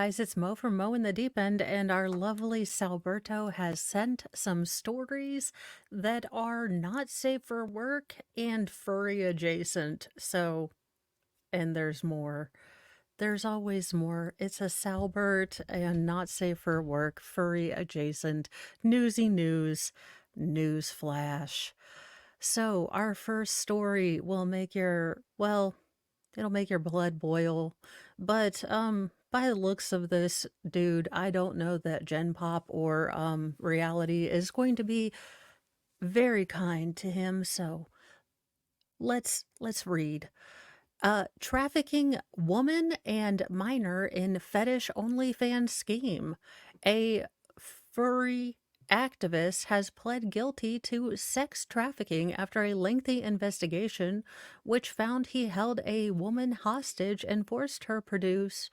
guys, it's Mo from Mo in the Deep End, and our lovely Salberto has sent some stories that are not safe for work and furry adjacent. So, and there's more. There's always more. It's a Salbert and not safe for work, furry adjacent, newsy news flash. So, our first story will make it'll make your blood boil. But by the looks of this dude, I don't know that Gen Pop or reality is going to be very kind to him. So let's read. Trafficking woman and minor in fetish OnlyFans scheme. A furry activist has pled guilty to sex trafficking after a lengthy investigation, which found he held a woman hostage and forced her produce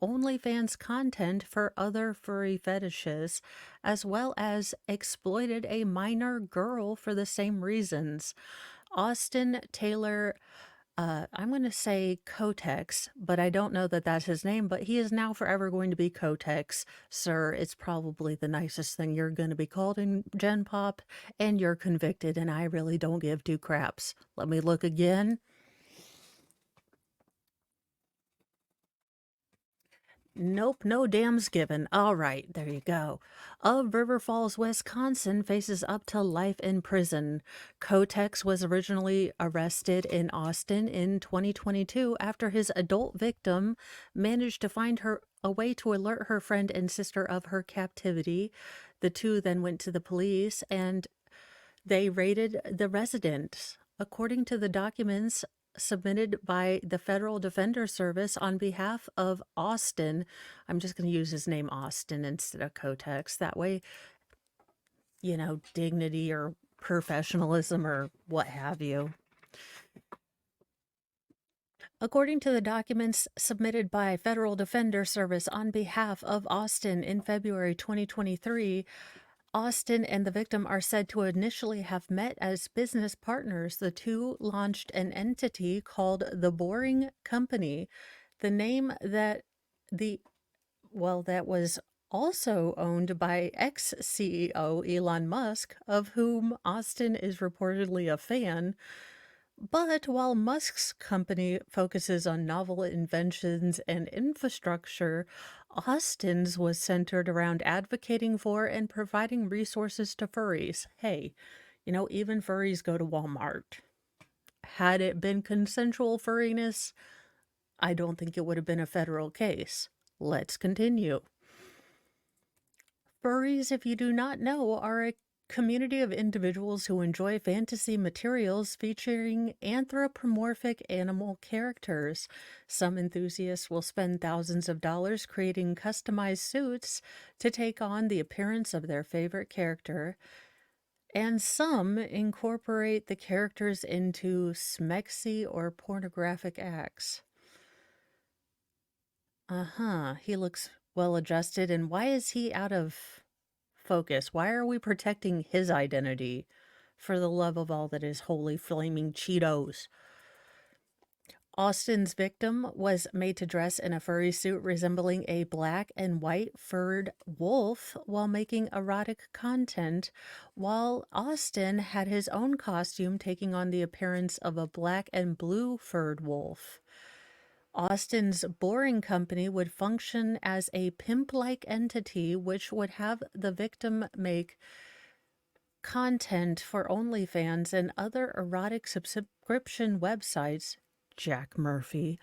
OnlyFans content for other furry fetishes, as well as exploited a minor girl for the same reasons. Austin Taylor, I'm going to say Kotex, but I don't know that that's his name, but he is now forever going to be Kotex. Sir, it's probably the nicest thing you're going to be called in Gen Pop, and you're convicted, and I really don't give two craps. Let me look again. Nope, no damns given. All right, there you go. Of River Falls, Wisconsin faces up to life in prison. Kotex was originally arrested in Austin in 2022 after his adult victim managed to find her a way to alert her friend and sister of her captivity. The two then went to the police and they raided the residence. According to the documents submitted by the Federal Defender Service on behalf of Austin, I'm just going to use his name Austin instead of Kotex. That way, dignity or professionalism or what have you. According to the documents submitted by Federal Defender Service on behalf of Austin in February 2023, Austin and the victim are said to initially have met as business partners. The two launched an entity called the Boring Company, the name that was also owned by ex-CEO Elon Musk, of whom Austin is reportedly a fan. But while Musk's company focuses on novel inventions and infrastructure, Austin's was centered around advocating for and providing resources to furries. Hey, even furries go to Walmart. Had it been consensual furriness, I don't think it would have been a federal case. Let's continue. Furries, if you do not know, are a community of individuals who enjoy fantasy materials featuring anthropomorphic animal characters. Some enthusiasts will spend thousands of dollars creating customized suits to take on the appearance of their favorite character, and some incorporate the characters into smexy or pornographic acts. He looks well adjusted, and why is he out of focus? Why are we protecting his identity? For the love of all that is holy, flaming Cheetos. Austin's victim was made to dress in a furry suit resembling a black and white furred wolf while making erotic content, while Austin had his own costume taking on the appearance of a black and blue furred wolf. Austin's Boring Company would function as a pimp-like entity which would have the victim make content for OnlyFans and other erotic subscription websites, Jack Murphy,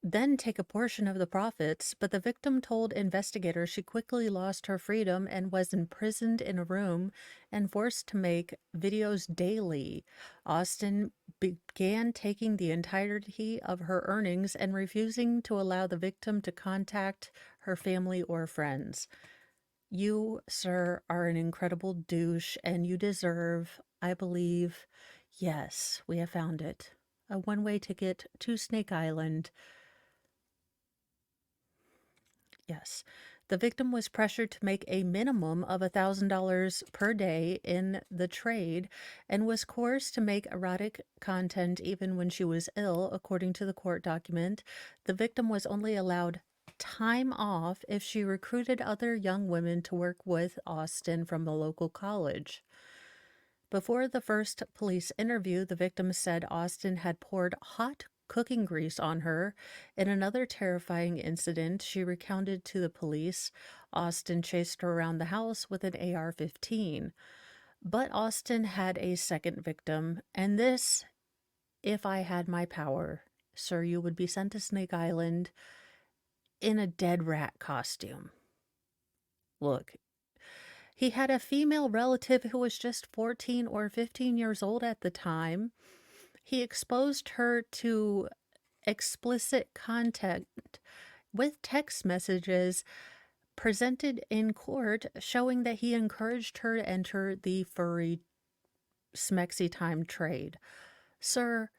then take a portion of the profits, but the victim told investigators she quickly lost her freedom and was imprisoned in a room and forced to make videos daily. Austin began taking the entirety of her earnings and refusing to allow the victim to contact her family or friends. You, sir, are an incredible douche, and you deserve, I believe, yes, we have found it, a one-way ticket to Snake Island. Yes. The victim was pressured to make a minimum of $1,000 per day in the trade and was coerced to make erotic content even when she was ill, according to the court document. The victim was only allowed time off if she recruited other young women to work with Austin from the local college. Before the first police interview, the victim said Austin had poured hot cooking grease on her. In another terrifying incident she recounted to the police, Austin chased her around the house with an AR 15. But Austin had a second victim, and this, if I had my power, sir, you would be sent to Snake Island in a dead rat costume. Look, he had a female relative who was just 14 or 15 years old at the time. He exposed her to explicit content with text messages presented in court showing that he encouraged her to enter the furry smexy time trade. Sir,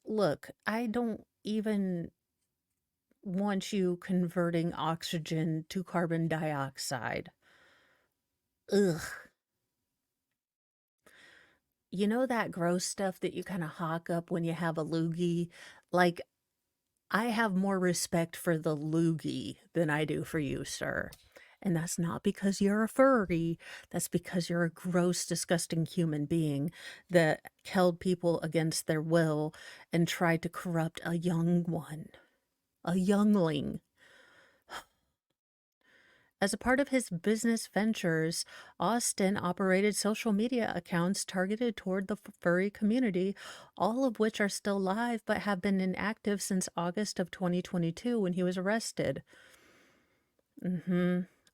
look, I don't even want you converting oxygen to carbon dioxide. Ugh. You know that gross stuff that you kind of hawk up when you have a loogie? Like, I have more respect for the loogie than I do for you, sir. And that's not because you're a furry. That's because you're a gross, disgusting human being that held people against their will and tried to corrupt a young one, a youngling. As a part of his business ventures, Austin operated social media accounts targeted toward the furry community, all of which are still live but have been inactive since August of 2022 when he was arrested.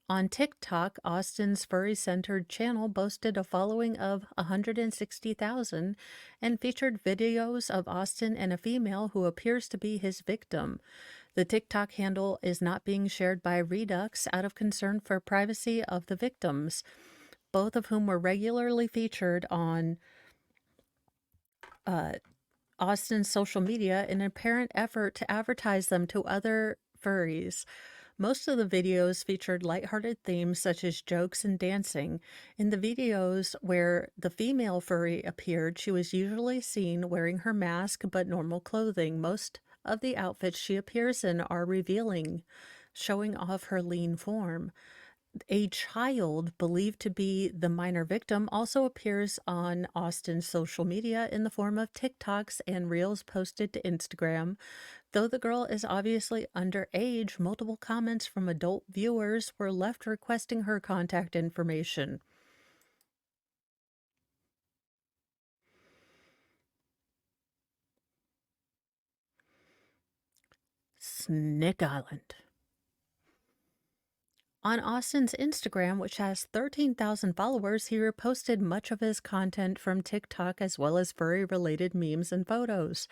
On TikTok, Austin's furry-centered channel boasted a following of 160,000 and featured videos of Austin and a female who appears to be his victim. The TikTok handle is not being shared by Redux out of concern for privacy of the victims, both of whom were regularly featured on Austin's social media in an apparent effort to advertise them to other furries. Most of the videos featured lighthearted themes such as jokes and dancing. In the videos where the female furry appeared, she was usually seen wearing her mask but normal clothing. Most of the outfits she appears in are revealing, showing off her lean form. A child believed to be the minor victim also appears on Austin's social media in the form of TikToks and reels posted to Instagram. Though the girl is obviously underage, multiple comments from adult viewers were left requesting her contact information. Snake Island. On Austin's Instagram, which has 13,000 followers, he reposted much of his content from TikTok as well as furry-related memes and photos.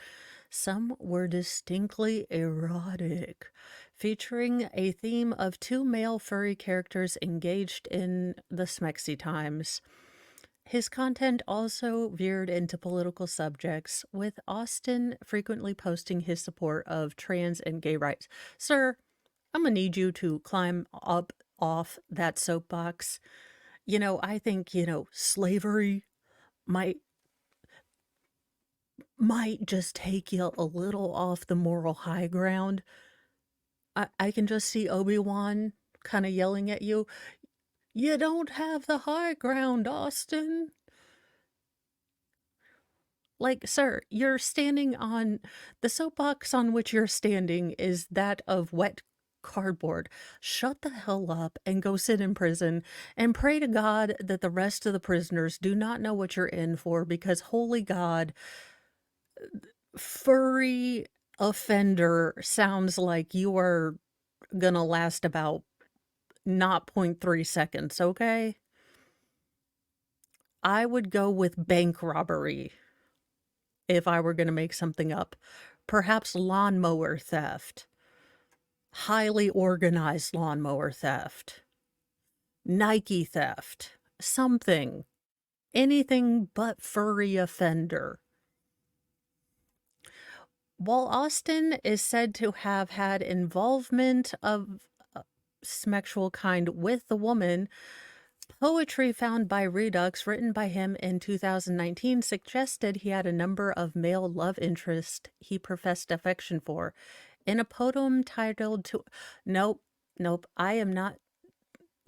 Some were distinctly erotic, featuring a theme of two male furry characters engaged in the smexy times. His content also veered into political subjects, with Austin frequently posting his support of trans and gay rights. Sir, I'm gonna need you to climb up off that soapbox. I think, slavery might just take you a little off the moral high ground. I can just see Obi-Wan kind of yelling at you, "You don't have the high ground, Austin." Like, sir, you're standing on the soapbox on which you're standing is that of wet cardboard. Shut the hell up and go sit in prison and pray to God that the rest of the prisoners do not know what you're in for, because holy God, furry offender sounds like you are gonna last about not 0.3 seconds, okay? I would go with bank robbery if I were gonna make something up. Perhaps lawnmower theft. Highly organized lawnmower theft. Nike theft. Something. Anything but furry offender. While Austin is said to have had involvement of sexual kind with the woman, poetry found by Redux, written by him in 2019, suggested he had a number of male love interests he professed affection for. In a poem titled to Nope, nope, I am not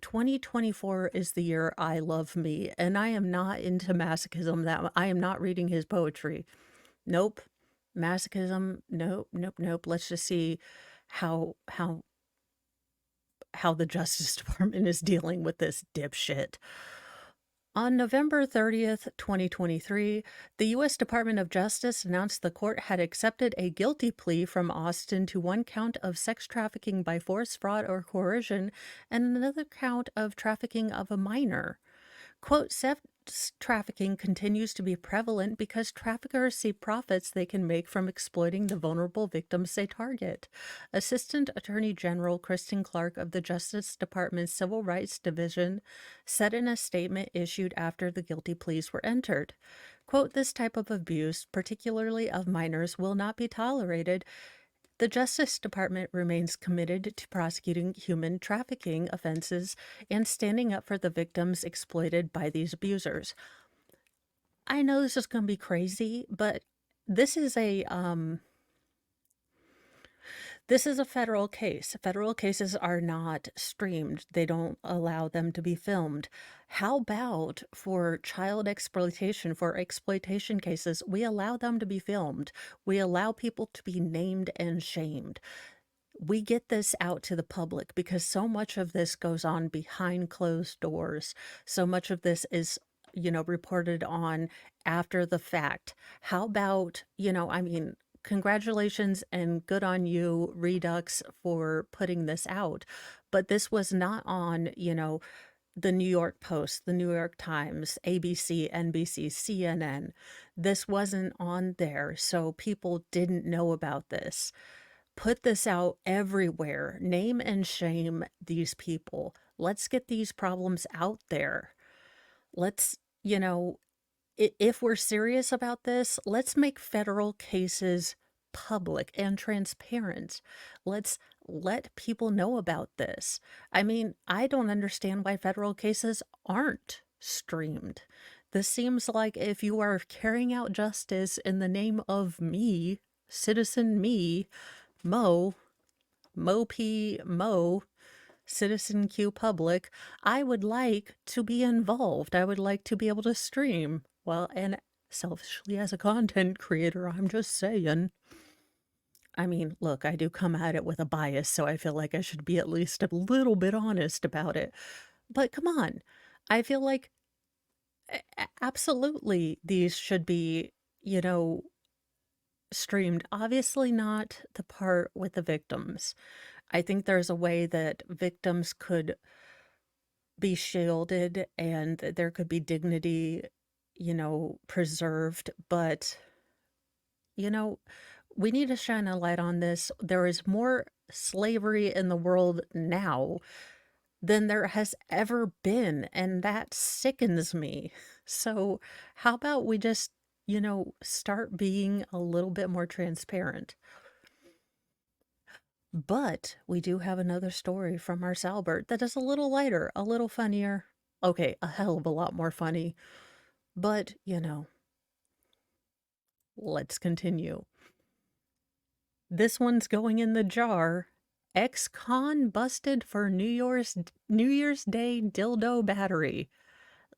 2024 is the year I love me, and I am not into masochism that I am not reading his poetry. Nope. Masochism, nope, nope, nope. Let's just see how how how the Justice Department is dealing with this dipshit. On November 30th, 2023, the U.S. Department of Justice announced the court had accepted a guilty plea from Austin to one count of sex trafficking by force, fraud, or coercion, and another count of trafficking of a minor. Quote, sex trafficking continues to be prevalent because traffickers see profits they can make from exploiting the vulnerable victims they target. Assistant Attorney General Kristen Clark of the Justice Department's Civil Rights Division said in a statement issued after the guilty pleas were entered. Quote, this type of abuse, particularly of minors, will not be tolerated. The Justice Department remains committed to prosecuting human trafficking offenses and standing up for the victims exploited by these abusers. I know this is going to be crazy, but this is a federal case. Federal cases are not streamed. They don't allow them to be filmed. How about for child exploitation, for exploitation cases, we allow them to be filmed. We allow people to be named and shamed. We get this out to the public because so much of this goes on behind closed doors. So much of this is, reported on after the fact. How about, congratulations and good on you, Redux, for putting this out. But this was not on, the New York Post, the New York Times, ABC, NBC, CNN. This wasn't on there, so people didn't know about this. Put this out everywhere. Name and shame these people. Let's get these problems out there. Let's, if we're serious about this, let's make federal cases public and transparent. Let's let people know about this. I mean, I don't understand why federal cases aren't streamed. This seems like if you are carrying out justice in the name of me, citizen me, Mo, Mo, Citizen Q Public, I would like to be involved. I would like to be able to stream. Well, and selfishly as a content creator, I'm just saying. I mean, look, I do come at it with a bias, so I feel like I should be at least a little bit honest about it. But come on, I feel like absolutely these should be, streamed. Obviously not the part with the victims. I think there's a way that victims could be shielded and there could be dignity, preserved. But, you know, we need to shine a light on this. There is more slavery in the world now than there has ever been, and that sickens me. So, how about we just, start being a little bit more transparent? But we do have another story from our Salbert that is a little lighter, a little funnier. Okay, a hell of a lot more funny. But, let's continue. This one's going in the jar. Ex-con busted for New Year's Day dildo battery.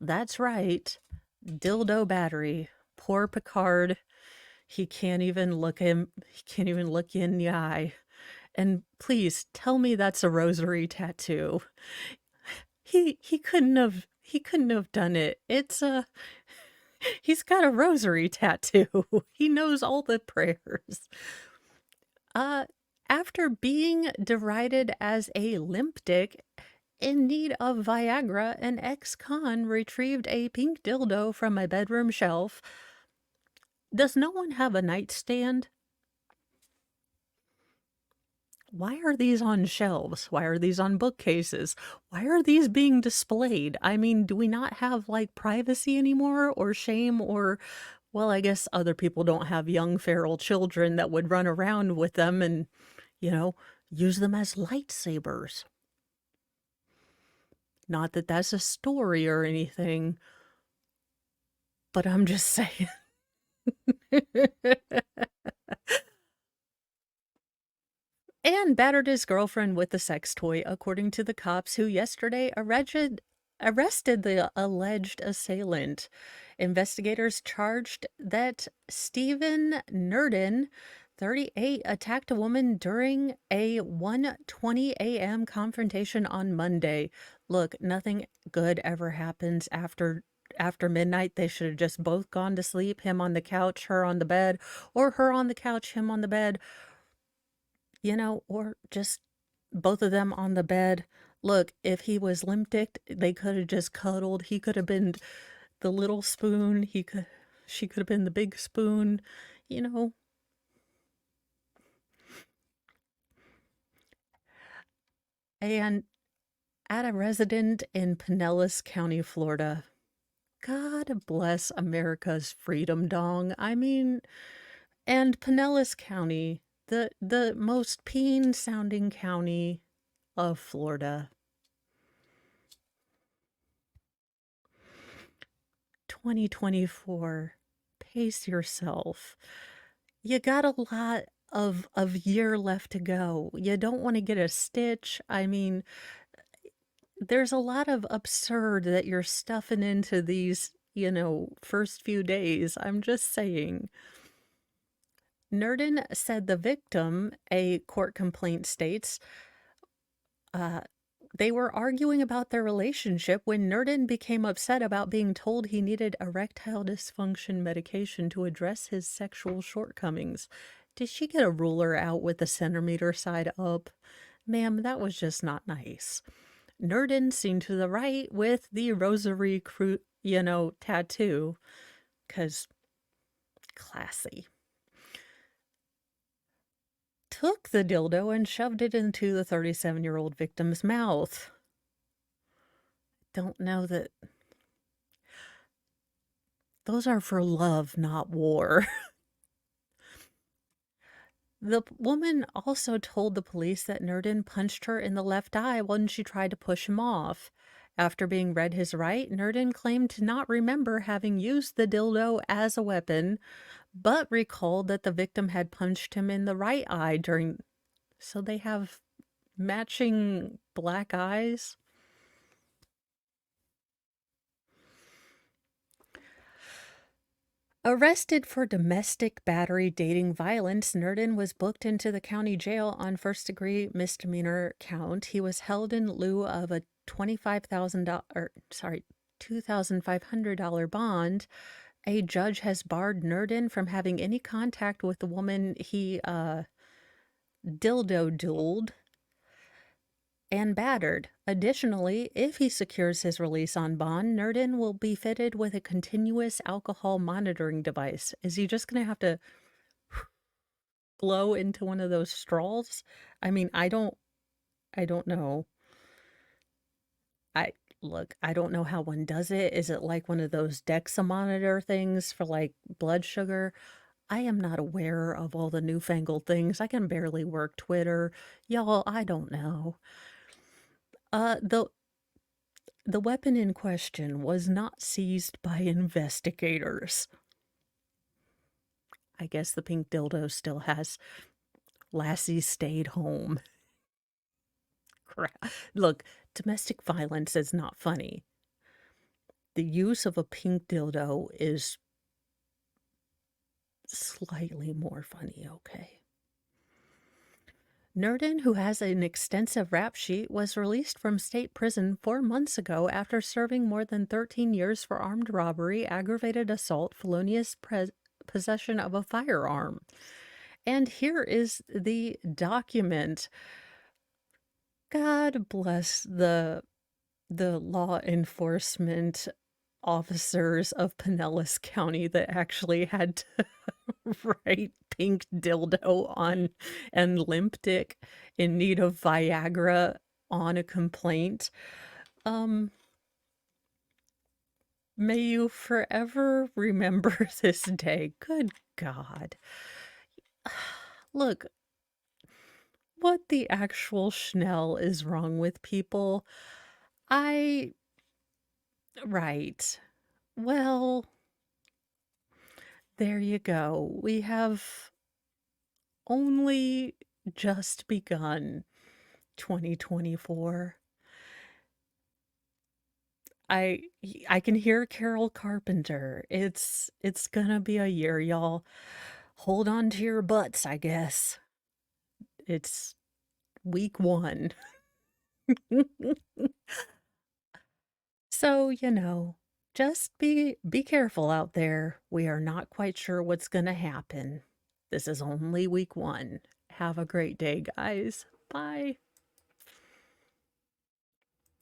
That's right. Dildo battery. Poor Picard. He can't even look you in the eye. And please tell me that's a rosary tattoo. He couldn't have done it. He's got a rosary tattoo. He knows all the prayers. After being derided as a limp dick in need of Viagra, an ex-con retrieved a pink dildo from a bedroom shelf. Does no one have a nightstand? Why are these on shelves? Why are these on bookcases? Why are these being displayed? I mean, do we not have, like, privacy anymore, or shame, or, well, I guess other people don't have young feral children that would run around with them and, use them as lightsabers. Not that that's a story or anything, but I'm just saying. and battered his girlfriend with a sex toy, according to the cops who yesterday arrested the alleged assailant. Investigators charged that Stephen Nurdin, 38, attacked a woman during a 1:20 a.m. confrontation on Monday. Look, nothing good ever happens after midnight. They should have just both gone to sleep, him on the couch, her on the bed, or her on the couch, him on the bed, or just both of them on the bed. Look, if he was limp-dicked, they could have just cuddled. He could have been the little spoon. She could have been the big spoon, you know. And at a resident in Pinellas County, Florida. God bless America's freedom dong. I mean, and Pinellas County, the most peen sounding county of Florida. 2024. Pace yourself. You got a lot of year left to go. You don't want to get a stitch. I mean, there's a lot of absurd that you're stuffing into these, first few days. I'm just saying. Nurdin said the victim, a court complaint states, uh, they were arguing about their relationship when Nurdin became upset about being told he needed erectile dysfunction medication to address his sexual shortcomings. Did she get a ruler out with the centimeter side up? Ma'am, that was just not nice. Nurdin seen to the right with the rosary, tattoo, because classy. Took the dildo and shoved it into the 37-year-old victim's mouth. Don't know that. Those are for love, not war. The woman also told the police that Nurdin punched her in the left eye when she tried to push him off. After being read his right, Nurdin claimed to not remember having used the dildo as a weapon, but recalled that the victim had punched him in the right eye during. So they have matching black eyes. Arrested for domestic battery dating violence, Nurdin was booked into the county jail on first-degree misdemeanor count. He was held in lieu of a $2,500 bond. A judge has barred Nurdin from having any contact with the woman he dildo-dueled and battered. Additionally, if he secures his release on bond, Nurdin will be fitted with a continuous alcohol monitoring device. Is he just going to have to blow into one of those straws? I mean, I don't know. I don't know how one does it. Is it like one of those DEXA monitor things for like blood sugar? I am not aware of all the newfangled things. I can barely work Twitter. Y'all, I don't know. The weapon in question was not seized by investigators. I guess the pink dildo still has Lassie stayed home. Crap. Look, domestic violence is not funny. The use of a pink dildo is slightly more funny, okay? Nurdin, who has an extensive rap sheet, was released from state prison 4 months ago after serving more than 13 years for armed robbery, aggravated assault, felonious possession of a firearm. And here is the document. God bless the law enforcement officers of Pinellas County that actually had to write pink dildo on and limp dick in need of Viagra on a complaint. May you forever remember this day. Good God. Look, what the actual Schnell is wrong with people? Right. Well, there you go. We have only just begun. 2024. I can hear Carol Carpenter. It's gonna be a year, y'all. Hold on to your butts, I guess. It's week 1. So, just be careful out there. We are not quite sure what's gonna happen. This is only week 1. Have a great day, guys. Bye.